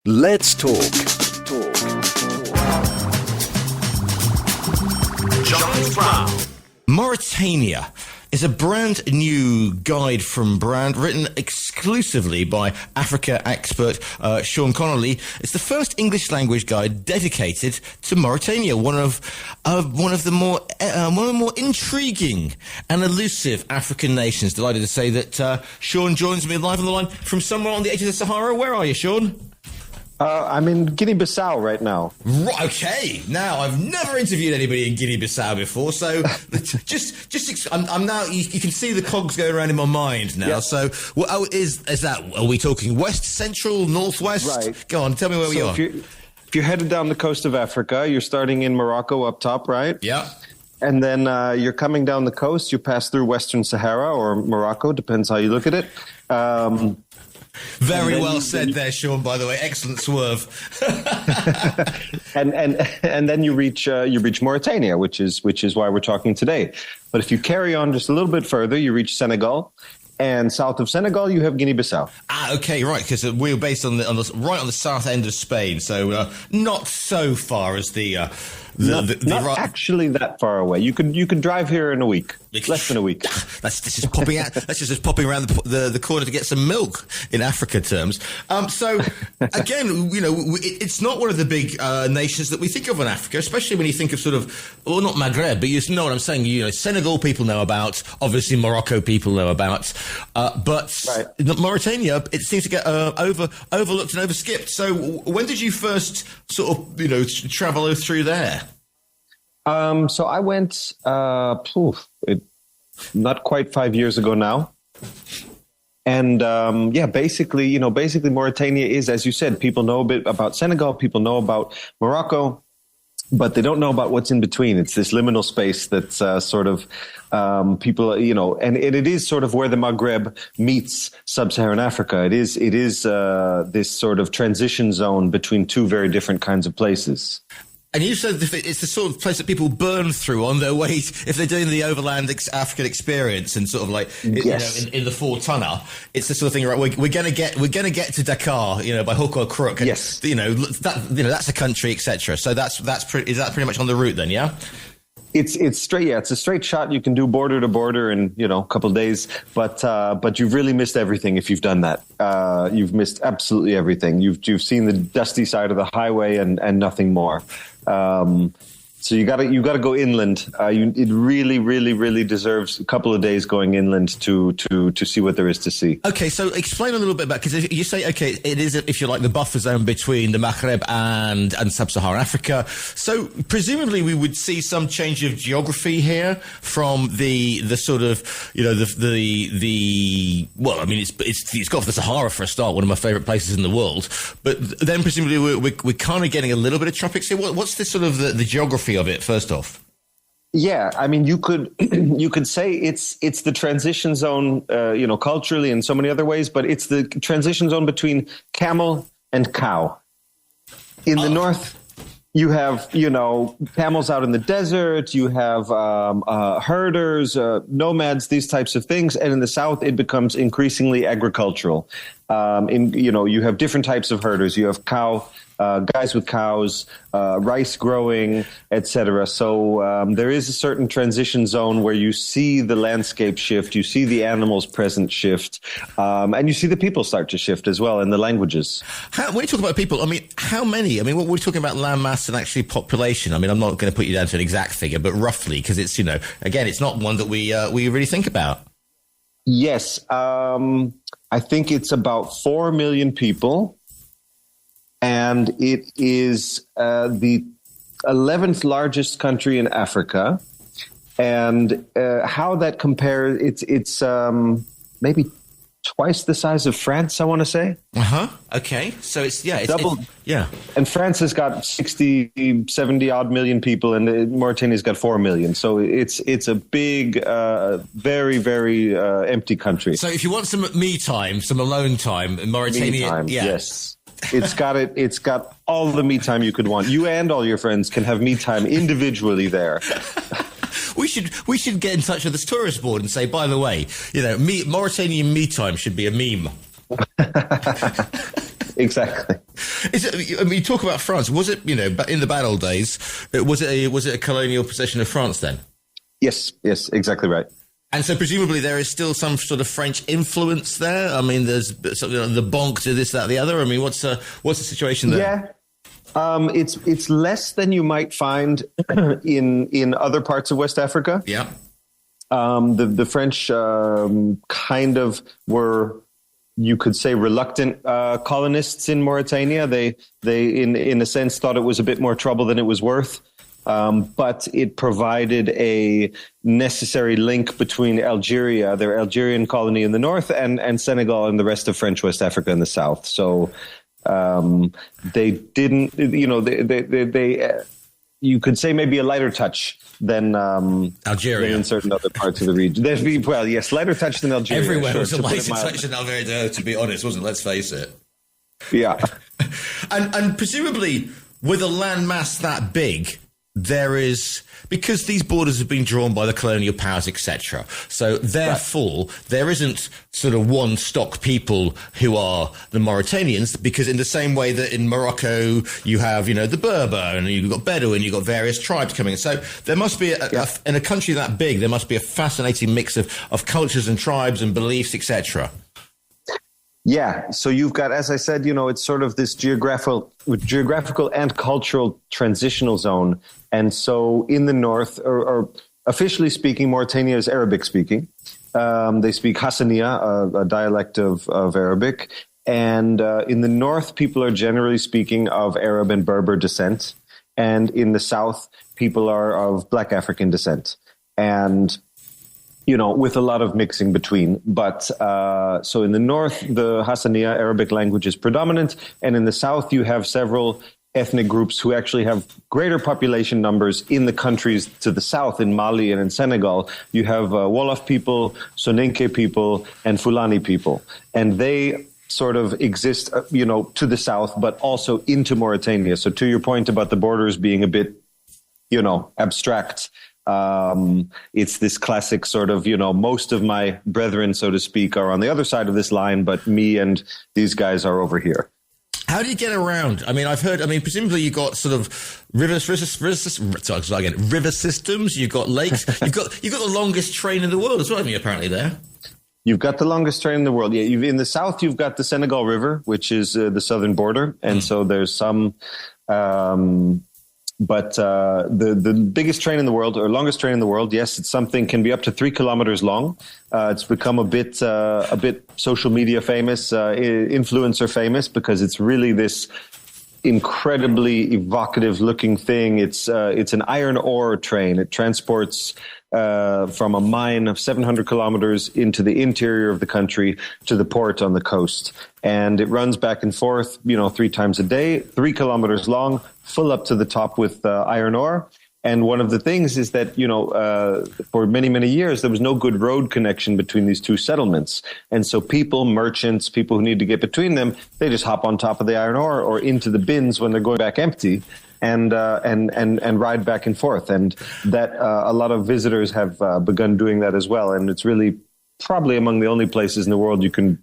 Let's talk. Giles Brown. Mauritania is a brand new guide from Bradt, written exclusively by Africa expert Sean Connolly. It's the first English language guide dedicated to Mauritania, one of the more intriguing and elusive African nations. Delighted to say that Sean joins me live on the line from somewhere on the edge of the Sahara. Where are you, Sean? I'm in Guinea-Bissau right now. Right, okay. Now, I've never interviewed anybody in Guinea-Bissau before, so I'm now. You can see the cogs going around in my mind now. Yeah. So, is that? Are we talking west, central, northwest? Right. Go on, tell me where we are. If you're headed down the coast of Africa, you're starting in Morocco up top, right? Yeah. And then you're coming down the coast. You pass through Western Sahara or Morocco, depends how you look at it. Very well said there, Sean, by the way. Excellent swerve. and then you reach Mauritania, which is why we're talking today. But if you carry on just a little bit further, you reach Senegal. And south of Senegal, you have Guinea-Bissau. Okay, right, because we're based right on the south end of Spain, so not so far as not actually that far away. You could drive here in a week, less than a week. That's just popping out. That's just popping around the corner to get some milk in Africa terms. So again, it's not one of the big nations that we think of in Africa, especially when you think of not Maghreb, but you know what I'm saying. Senegal people know about, obviously Morocco people know about, but right. Mauritania, it seems to get overlooked and overskipped. So when did you first travel through there? So I went, not quite 5 years ago now. And, basically Mauritania is, as you said, people know a bit about Senegal, people know about Morocco, but they don't know about what's in between. It's this liminal space that's people, and it is sort of where the Maghreb meets sub-Saharan Africa. It is this sort of transition zone between two very different kinds of places. And you said it's the sort of place that people burn through on their way if they're doing the overland African experience and sort of like yes. in the 4-tonner. It's the sort of thing, right? We're going to get to Dakar, by hook or crook. And, yes. That's a country, etc. So is that pretty much on the route then? Yeah. It's straight. Yeah, it's a straight shot. You can do border to border in a couple of days, but you've really missed everything if you've done that. You've missed absolutely everything. You've seen the dusty side of the highway and nothing more. So you got to go inland. It really, really, really deserves a couple of days going inland to see what there is to see. Okay, so explain a little bit about, because you say, okay, it is, if you like, the buffer zone between the Maghreb and sub-Saharan Africa. So presumably we would see some change of geography here from the sort of, it's got the Sahara for a start, one of my favorite places in the world. But then presumably we're kind of getting a little bit of tropics here. What's the sort of the geography of it first off? Yeah, I mean, you could say it's the transition zone, culturally in so many other ways, but it's the transition zone between camel and cow. In the north, you have camels out in the desert. You have herders, nomads, these types of things, and in the south, it becomes increasingly agricultural. You have different types of herders. You have guys with cows, rice growing, etc. So there is a certain transition zone where you see the landscape shift, you see the animals present shift, and you see the people start to shift as well, and the languages. When you talk about people, I mean, how many? I mean, what we're talking about land mass and actually population. I mean, I'm not going to put you down to an exact figure, but roughly, because it's again, it's not one that we really think about. Yes, I think it's about 4 million people. And it is the 11th largest country in Africa. And how that compares, it's maybe twice the size of France, I want to say. Okay. So it's double. And France has got 60, 70 odd million people, and Mauritania's got 4 million. So it's a big, very, very empty country. So if you want some me time, some alone time in Mauritania, me time, yes. It's got all the me time you could want. You and all your friends can have me time individually there. We should get in touch with this tourist board and say, by the way, Mauritanian me time should be a meme. Exactly. Is it, I mean, you talk about France. Was it, in the bad old days, was it a colonial possession of France then? Yes, exactly right. And so presumably there is still some sort of French influence there. I mean, there's the bonk to this, that, the other. I mean, what's the situation there? Yeah, it's less than you might find in other parts of West Africa. Yeah. The French kind of were, you could say, reluctant colonists in Mauritania. They in a sense thought it was a bit more trouble than it was worth. But it provided a necessary link between Algeria, their Algerian colony in the north, and Senegal and the rest of French West Africa in the south. So they didn't, they you could say maybe a lighter touch than Algeria in certain other parts of the region. Well, yes, lighter touch than Algeria. Everywhere was a lighter touch than Algeria, to be honest, wasn't it? Let's face it. Yeah. and presumably with a landmass that big, there is, because these borders have been drawn by the colonial powers, etc. So therefore, there isn't sort of one stock people who are the Mauritanians, because in the same way that in Morocco you have, the Berber and you've got Bedouin, you've got various tribes coming in. So there must be, in a country that big, there must be a fascinating mix of cultures and tribes and beliefs, etc. Yeah, so you've got, as I said, it's sort of this geographical and cultural transitional zone. And so in the north, or officially speaking, Mauritania is Arabic speaking. They speak Hassaniya, a dialect of Arabic. And in the north, people are generally speaking of Arab and Berber descent. And in the south, people are of Black African descent. And with a lot of mixing between. But so in the north, the Hassaniya Arabic language is predominant. And in the south, you have several ethnic groups who actually have greater population numbers in the countries to the south, in Mali and in Senegal. You have Wolof people, Soninke people, and Fulani people. And they sort of exist, to the south, but also into Mauritania. So to your point about the borders being a bit, abstract, it's this classic sort of, most of my brethren, so to speak, are on the other side of this line, but me and these guys are over here. How do you get around? I mean, presumably you got sort of river systems, you've got lakes, you've got the longest train in the world as well, haven't you, apparently there? You've got the longest train in the world. Yeah, in the south, you've got the Senegal River, which is the southern border. And so there's some... But the biggest train in the world, or longest train in the world, yes, it's something can be up to 3 kilometers long. It's become a bit social media famous, influencer famous, because it's really this incredibly evocative looking thing. It's an iron ore train. It transports from a mine of 700 kilometers into the interior of the country to the port on the coast. And it runs back and forth, 3 times a day, 3 kilometers long, full up to the top with iron ore. And one of the things is that, for many, many years, there was no good road connection between these two settlements. And so merchants, people who need to get between them, they just hop on top of the iron ore or into the bins when they're going back empty and ride back and forth. And that a lot of visitors have begun doing that as well. And it's really probably among the only places in the world you can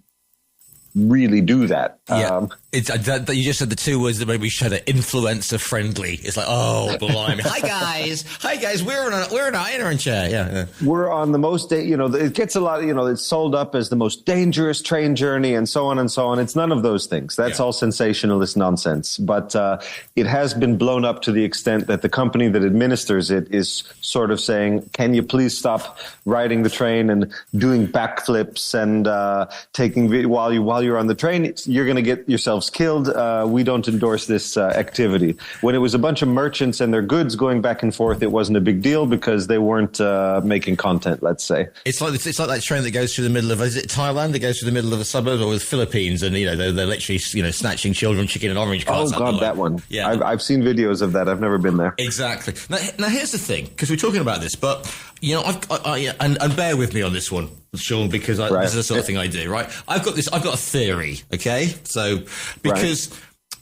really do that. Yeah, it's that you just said the 2 words that maybe should have influencer friendly. It's like, oh, blimey. Hi guys, we're in an iron chair. Yeah. We're on the most, it gets a lot, it's sold up as the most dangerous train journey and so on and so on. It's none of those things. That's all sensationalist nonsense. But it has been blown up to the extent that the company that administers it is sort of saying, can you please stop riding the train and doing backflips and taking while you're on the train, you're going to get yourselves killed. We don't endorse this activity. When it was a bunch of merchants and their goods going back and forth, it wasn't a big deal because they weren't making content, let's say. It's like that train that goes through the middle of, is it Thailand? It goes through the middle of the suburbs, or the Philippines, and they're literally snatching children, chicken and orange carts. Oh God, that one. Yeah, I've seen videos of that. I've never been there. Exactly. Now here's the thing, because we're talking about this, but and bear with me on this one, Sean, because this is the sort of thing I do, right? I've got a theory, okay? So, because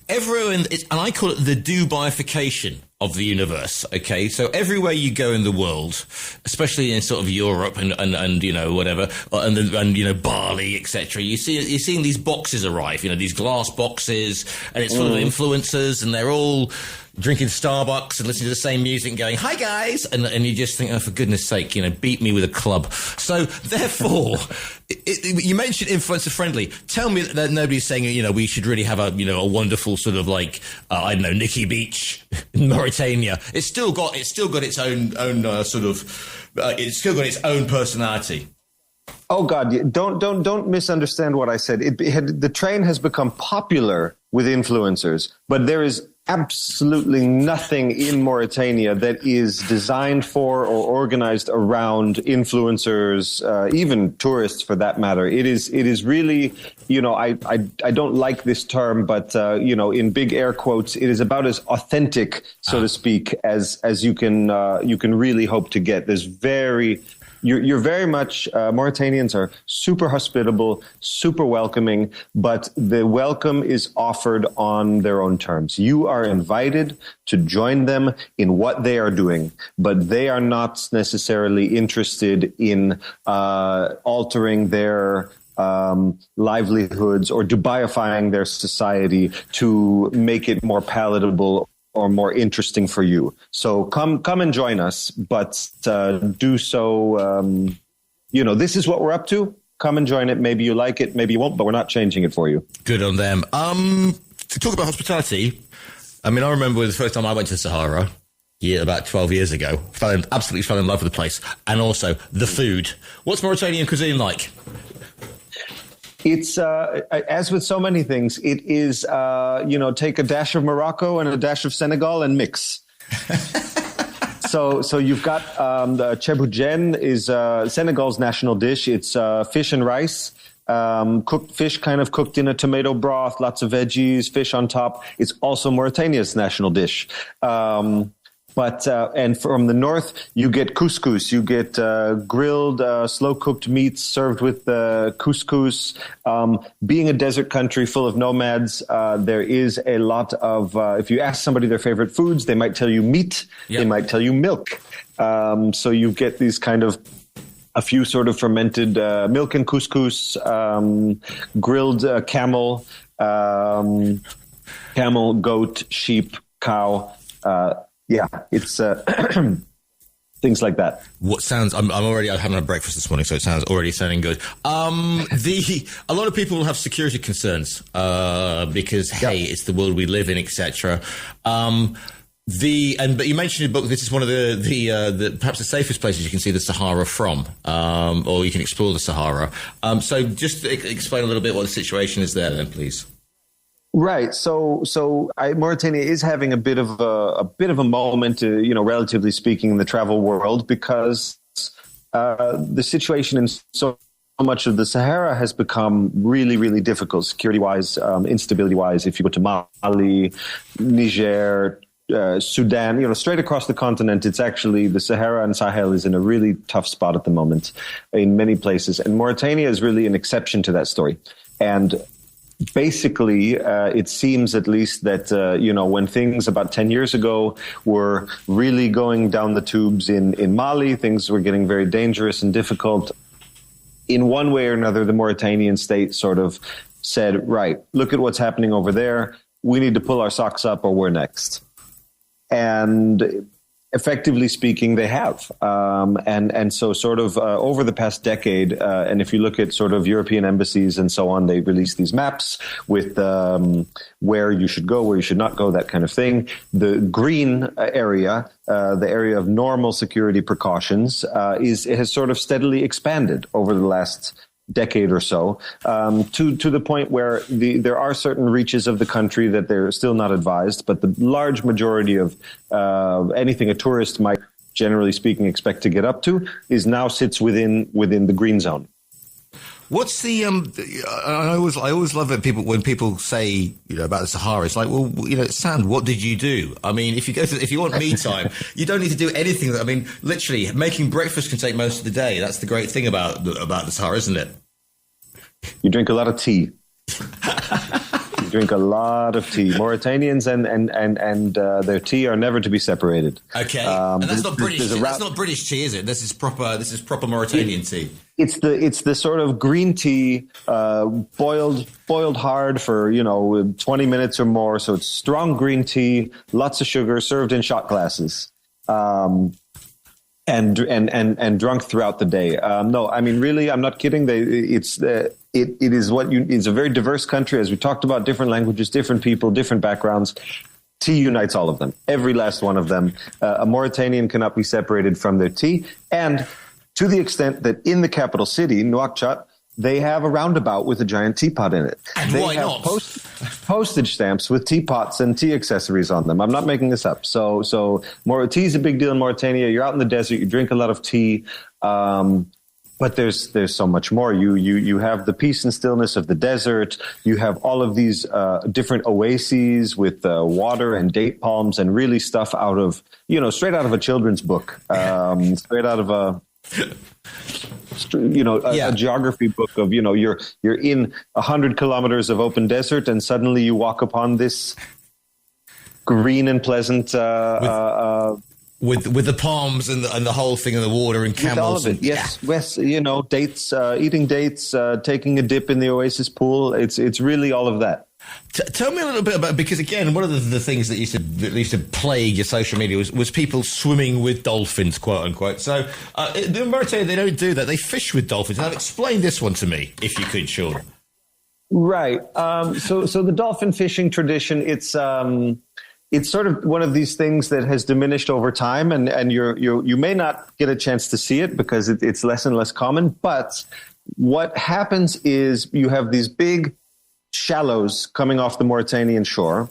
everyone, and I call it the Dubaification of the universe. Okay, so everywhere you go in the world, especially in sort of Europe and you know whatever, and you know Bali, etc. You're seeing these boxes arrive. You know, these glass boxes, and it's full of influencers, and they're all drinking Starbucks and listening to the same music and going, "Hi guys," and you just think, "Oh, for goodness sake, you know, beat me with a club." So therefore, you mentioned influencer friendly. Tell me that nobody's saying, you know, we should really have a wonderful sort of like I don't know, Nikki Beach in Mauritania. It's still got its own sort of it's still got its own personality. Oh God! Don't misunderstand what I said. The train has become popular with influencers, but there is absolutely nothing in Mauritania that is designed for or organized around influencers, even tourists for that matter. It is really, you know, I don't like this term, but you know, in big air quotes, it is about as authentic, so to speak, as you can really hope to get. You're very much, Mauritanians are super hospitable, super welcoming, but the welcome is offered on their own terms. You are invited to join them in what they are doing, but they are not necessarily interested in altering their livelihoods or Dubaifying their society to make it more palatable or more interesting for you. So come and join us, but do so, you know, this is what we're up to. Come and join it. Maybe you like it, maybe you won't, but we're not changing it for you. Good on them. To talk about hospitality, I mean, I remember the first time I went to the Sahara, about 12 years ago, absolutely fell in love with the place. And also the food. What's Mauritanian cuisine like? It's, as with so many things, it is, you know, take a dash of Morocco and a dash of Senegal and mix. So you've got the cheboujen is Senegal's national dish. It's fish and rice, cooked fish kind of cooked in a tomato broth, lots of veggies, fish on top. It's also Mauritania's national dish. But and from the north, you get couscous. You get grilled, slow-cooked meats served with couscous. Being a desert country full of nomads, there is a lot of, if you ask somebody their favorite foods, they might tell you meat. Yep. They might tell you milk. So you get these kind of a few sort of fermented milk and couscous, grilled camel, goat, sheep, cow. Yeah, it's things like that. What sounds? I'm already. I haven't had breakfast this morning, so it sounds already sounding good. A lot of people have security concerns because hey, it's the world we live in, etc. But you mentioned in the book this is one of the perhaps the safest places you can see the Sahara from, or you can explore the Sahara. So just explain a little bit what the situation is there, then, please. Right. So Mauritania is having a bit of a moment, you know, relatively speaking, in the travel world, because the situation in so much of the Sahara has become really, really difficult, security-wise, instability-wise. If you go to Mali, Niger, Sudan, you know, straight across the continent, it's actually the Sahara and Sahel is in a really tough spot at the moment in many places, and Mauritania is really an exception to that story. And basically, it seems at least that, you know, when things about 10 years ago were really going down the tubes in Mali, things were getting very dangerous and difficult. In one way or another, the Mauritanian state sort of said, right, look at what's happening over there. We need to pull our socks up or we're next. And effectively speaking, they have. And so sort of over the past decade, and if you look at sort of European embassies and so on, they release these maps with where you should go, where you should not go, that kind of thing. The green area, the area of normal security precautions, it has sort of steadily expanded over the last decade or so, to the point where there are certain reaches of the country that they're still not advised, but the large majority of anything a tourist might, generally speaking, expect to get up to now sits within the green zone. What's the I always love it when people say, you know, about the Sahara. It's like, well, you know, Sand, what did you do? I mean, if you want me time, you don't need to do anything. I mean, literally, making breakfast can take most of the day. That's the great thing about the Sahara, isn't it? You drink a lot of tea. drink a lot of tea. Mauritanians and their tea are never to be separated. Okay, and that's not British. That's not British tea, is it? This is proper Mauritanian tea. It's the sort of green tea, boiled hard for 20 minutes or more. So it's strong green tea, lots of sugar, served in shot glasses, and drunk throughout the day. No, I mean really, I'm not kidding. It's a very diverse country, as we talked about. Different languages, different people, different backgrounds. Tea unites all of them, every last one of them. A Mauritanian cannot be separated from their tea, and to the extent that in the capital city, Nouakchott, they have a roundabout with a giant teapot in it. And they why have not? Postage stamps with teapots and tea accessories on them. I'm not making this up. So tea is a big deal in Mauritania. You're out in the desert. You drink a lot of tea. But there's so much more. You have the peace and stillness of the desert. You have all of these different oases with water and date palms and really stuff out of straight out of a children's book, straight out of a geography book of you're in 100 kilometers of open desert and suddenly you walk upon this green and pleasant with the palms and the whole thing and the water and camels. All of it, yes. Dates, eating dates, taking a dip in the oasis pool. It's really all of that. Tell me a little bit about, because again, one of the things that used to plague your social media was people swimming with dolphins, quote unquote. So in Mauritania, they don't do that. They fish with dolphins. Now, explain this one to me, if you could, Sean. Right. So the dolphin fishing tradition, it's sort of one of these things that has diminished over time, and you may not get a chance to see it because it's less and less common. But what happens is you have these big shallows coming off the Mauritanian shore,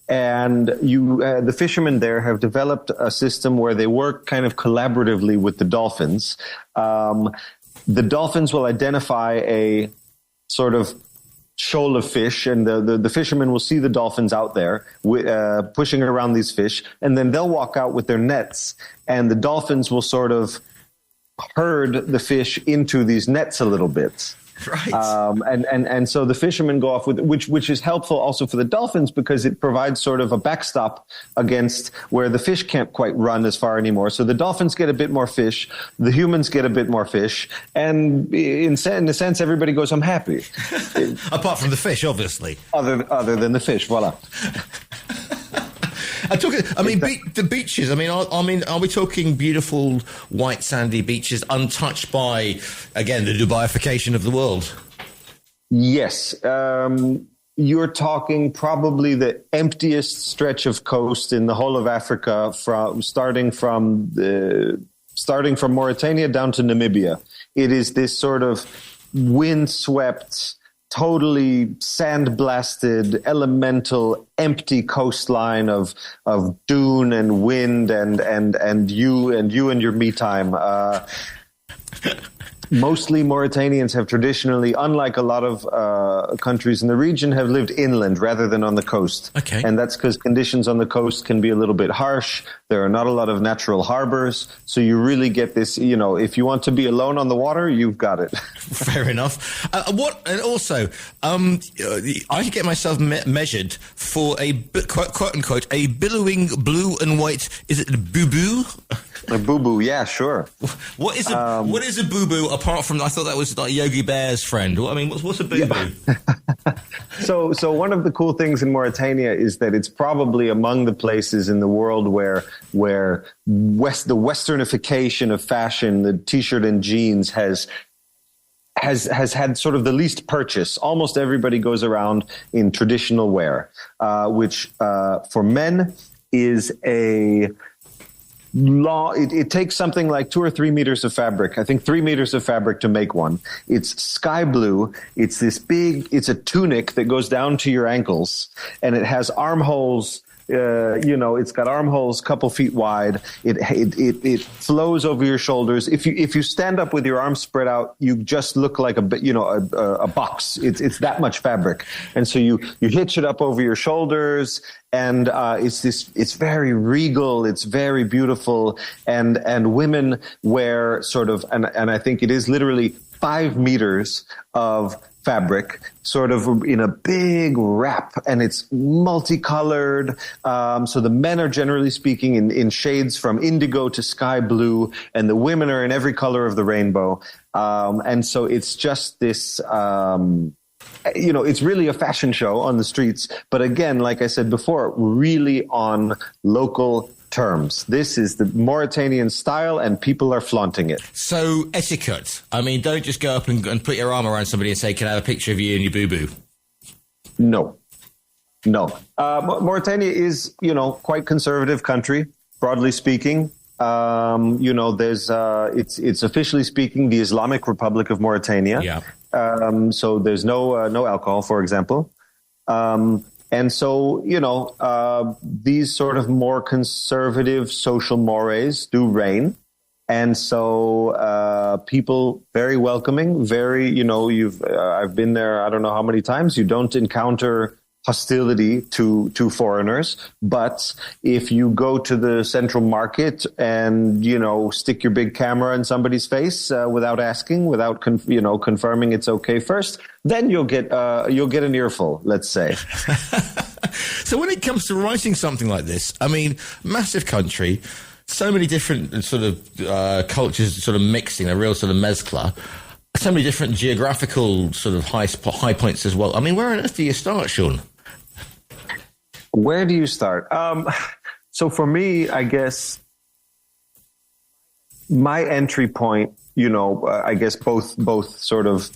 and the fishermen there have developed a system where they work kind of collaboratively with the dolphins. The dolphins will identify a sort of shoal of fish, and the fishermen will see the dolphins out there pushing around these fish, and then they'll walk out with their nets, and the dolphins will sort of herd the fish into these nets a little bit. Right. And so the fishermen go off with which is helpful also for the dolphins because it provides sort of a backstop against where the fish can't quite run as far anymore. So the dolphins get a bit more fish, the humans get a bit more fish, and in a sense, everybody goes home happy. Apart from the fish, obviously. Other than the fish, voila. The beaches. Are we talking beautiful white sandy beaches, untouched by, again, the Dubaiification of the world? Yes, you're talking probably the emptiest stretch of coast in the whole of Africa, starting from Mauritania down to Namibia. It is this sort of windswept, totally sandblasted, elemental, empty coastline of dune and wind and you and your me time. Mostly Mauritanians have traditionally, unlike a lot of countries in the region, have lived inland rather than on the coast. Okay. And that's because conditions on the coast can be a little bit harsh. There are not a lot of natural harbors. So you really get this, if you want to be alone on the water, you've got it. Fair enough. And also, I could get myself measured for a, quote unquote, a billowing blue and white, is it a boo-boo? A boo-boo, yeah, sure. What is a boo-boo apart from, I thought that was like Yogi Bear's friend. What's a boo-boo? Yeah. So one of the cool things in Mauritania is that it's probably among the places in the world where the westernification of fashion, the t-shirt and jeans has had sort of the least purchase. Almost everybody goes around in traditional wear, which for men is a law. It takes something like 2 or 3 meters of fabric. I think 3 meters of fabric to make one. It's sky blue. It's it's a tunic that goes down to your ankles, and it has armholes. It's got armholes, couple feet wide. It flows over your shoulders. If you stand up with your arms spread out, you just look like a box. It's that much fabric, and so you hitch it up over your shoulders, and it's very regal. It's very beautiful, and women wear sort of, and I think it is literally 5 meters of fabric, sort of in a big wrap, and it's multicolored. So the men are generally speaking in shades from indigo to sky blue, and the women are in every color of the rainbow. And so it's just this, it's really a fashion show on the streets. But again, like I said before, really on local terms. This is the Mauritanian style, and people are flaunting it. So etiquette. I mean, don't just go up and put your arm around somebody and say, "Can I have a picture of you and your boo-boo?" No. Mauritania is, quite conservative country, broadly speaking. There's it's officially speaking the Islamic Republic of Mauritania. Yeah. So there's no alcohol, for example. And so, these sort of more conservative social mores do reign. And so people very welcoming, very, I've been there, I don't know how many times. You don't encounter hostility to foreigners. But if you go to the central market and, stick your big camera in somebody's face without asking, without, confirming it's okay first, then you'll get an earful, let's say. So when it comes to writing something like this, I mean, massive country, so many different sort of cultures sort of mixing, a real sort of mezcla, so many different geographical sort of high points as well. I mean, where on earth do you start, Sean? Where do you start? So for me, I guess my entry point, I guess both sort of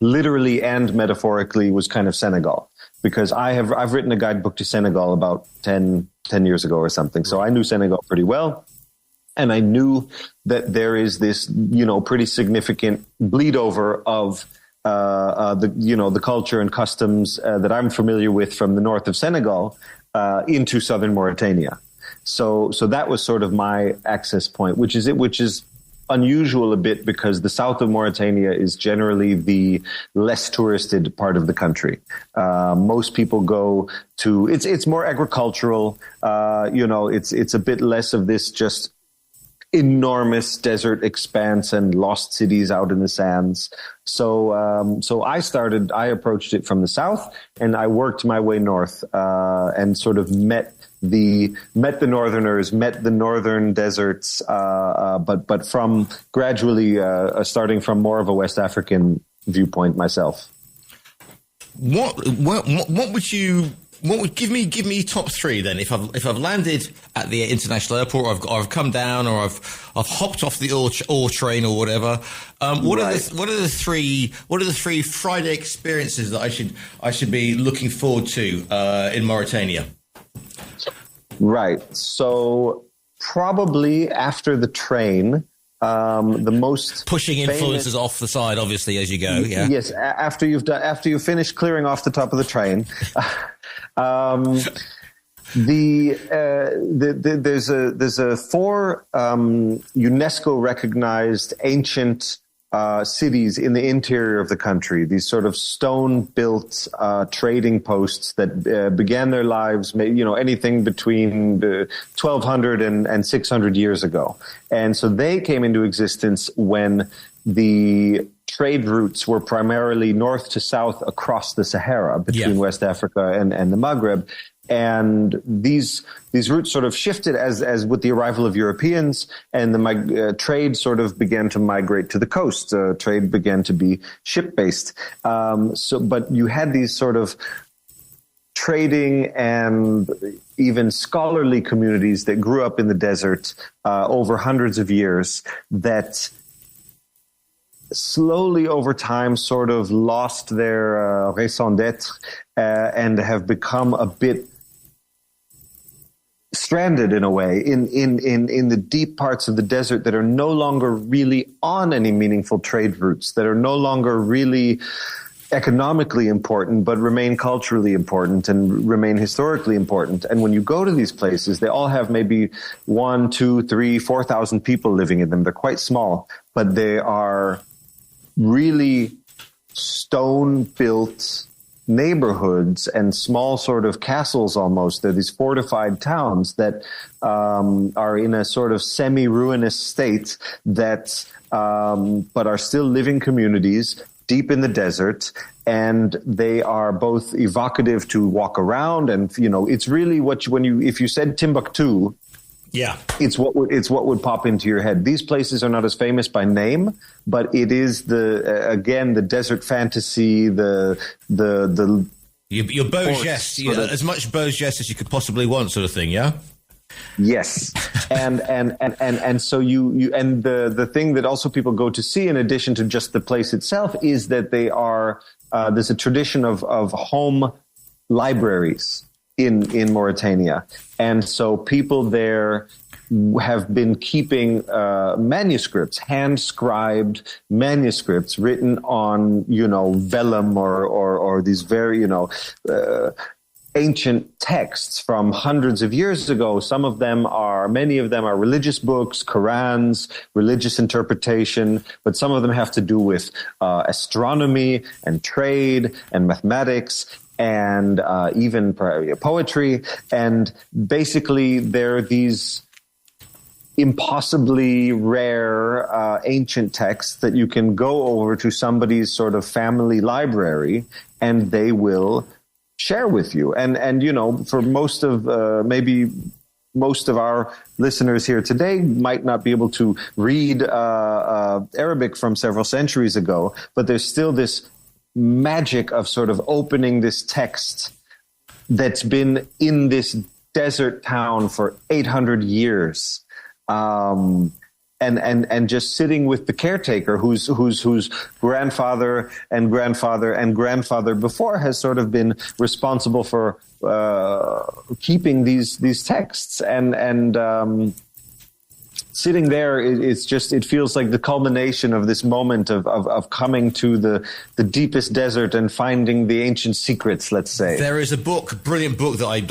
literally and metaphorically was kind of Senegal, because I've written a guidebook to Senegal about 10 years ago or something. So I knew Senegal pretty well. And I knew that there is this, pretty significant bleed over of the culture and customs that I'm familiar with from the north of Senegal into southern Mauritania. So that was sort of my access point, which is unusual a bit because the south of Mauritania is generally the less touristed part of the country. Most people go to it's more agricultural. It's a bit less of this just enormous desert expanse and lost cities out in the sands. So I approached it from the south, and I worked my way north and sort of met the northerners, met the northern deserts, but from gradually starting from more of a West African viewpoint myself. What would give me top three then? If I've landed at the international airport, or I've come down, or I've hopped off the ore train or whatever. What are the three Friday experiences that I should be looking forward to in Mauritania? Right. So probably after the train, the most pushing influences off the side, obviously, as you go. Yeah. Yes. After you've finished clearing off the top of the train. There's a 4 UNESCO recognized ancient cities in the interior of the country. These sort of stone built trading posts that began their lives, anything between 1200 and 600 years ago. And so they came into existence when the trade routes were primarily north to south across the Sahara between West Africa and the Maghreb. And these routes sort of shifted as with the arrival of Europeans, and the trade sort of began to migrate to the coast. Trade began to be ship-based. But you had these sort of trading and even scholarly communities that grew up in the desert over hundreds of years that slowly over time sort of lost their raison d'etre and have become a bit stranded in a way in the deep parts of the desert that are no longer really on any meaningful trade routes, that are no longer really economically important, but remain culturally important and remain historically important. And when you go to these places, they all have maybe 1, 2, 3, 4,000 people living in them. They're quite small, but they are really stone-built neighborhoods and small sort of castles almost. They're these fortified towns that are in a sort of semi-ruinous state that but are still living communities deep in the desert, and they are both evocative to walk around. And it's really if you said Timbuktu, yeah, it's what would pop into your head. These places are not as famous by name, but it is the desert fantasy, the your beau geste, as much beau geste as you could possibly want, sort of thing. Yeah. Yes, and so you and the thing that also people go to see, in addition to just the place itself, is that they are there's a tradition of home libraries in Mauritania, and so people there have been keeping manuscripts, hand-scribed manuscripts written on vellum or these very ancient texts from hundreds of years ago. Many of them are religious books, Qurans, religious interpretation, but some of them have to do with astronomy and trade and mathematics and even poetry. And basically, they're these impossibly rare ancient texts that you can go over to somebody's sort of family library, and they will share with you. And for most of maybe most of our listeners here today might not be able to read Arabic from several centuries ago, but there's still this magic of sort of opening this text that's been in this desert town for 800 years. And just sitting with the caretaker whose grandfather and grandfather and grandfather before has sort of been responsible for keeping these texts, and sitting there, it feels like the culmination of this moment of coming to the deepest desert and finding the ancient secrets, let's say. There is a brilliant book that I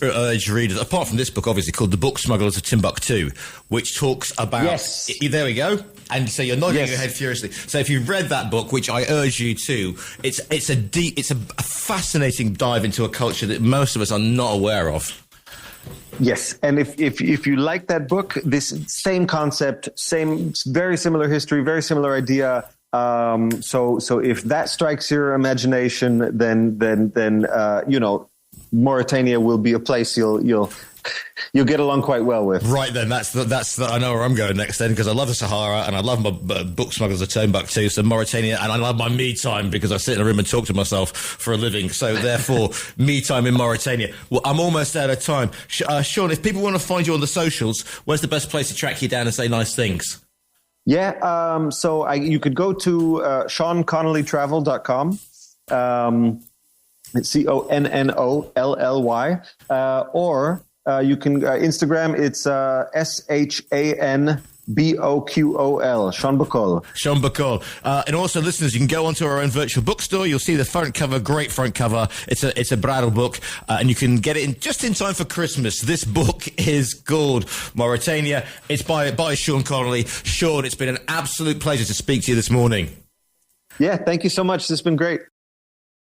urge readers, apart from this book, obviously, called The Book Smugglers of Timbuktu, which talks about... Yes. There we go. And so you're nodding Yes. your head furiously. So if you've read that book, which I urge you to, it's a fascinating dive into a culture that most of us are not aware of. Yes, and if you like that book, this same concept, very similar history, very similar idea. So if that strikes your imagination, then Mauritania will be a place you'll get along quite well with. Right then, that's I know where I'm going next then, because I love the Sahara and I love my book smugglers of Timbuktu, so Mauritania, and I love my me time because I sit in a room and talk to myself for a living. So therefore, me time in Mauritania. Well, I'm almost out of time. Sean, if people want to find you on the socials, where's the best place to track you down and say nice things? Yeah, you could go to SeanConnollyTravel.com. It's CONNOLLY, or you can Instagram. It's SHANBOQOL, Sean Bacol. Sean Bacol. And also, listeners, you can go onto our own virtual bookstore. You'll see the front cover, great front cover. It's a Bradt book, and you can get it just in time for Christmas. This book is called Mauritania. It's by Sean Connolly. Sean, it's been an absolute pleasure to speak to you this morning. Yeah, thank you so much. This has been great.